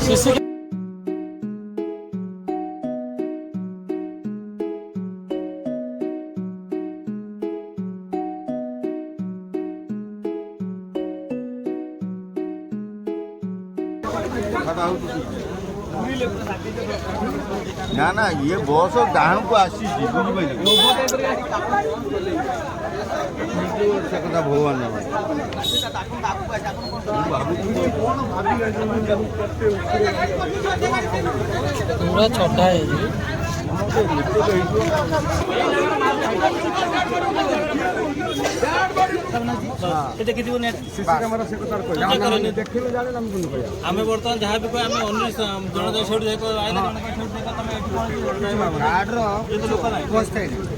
CC ना ना ये बस डाण को आसी बुझे कथा भगवान पूरा छोटा है आम बर्तमान जहाँ भी कह जन से लोक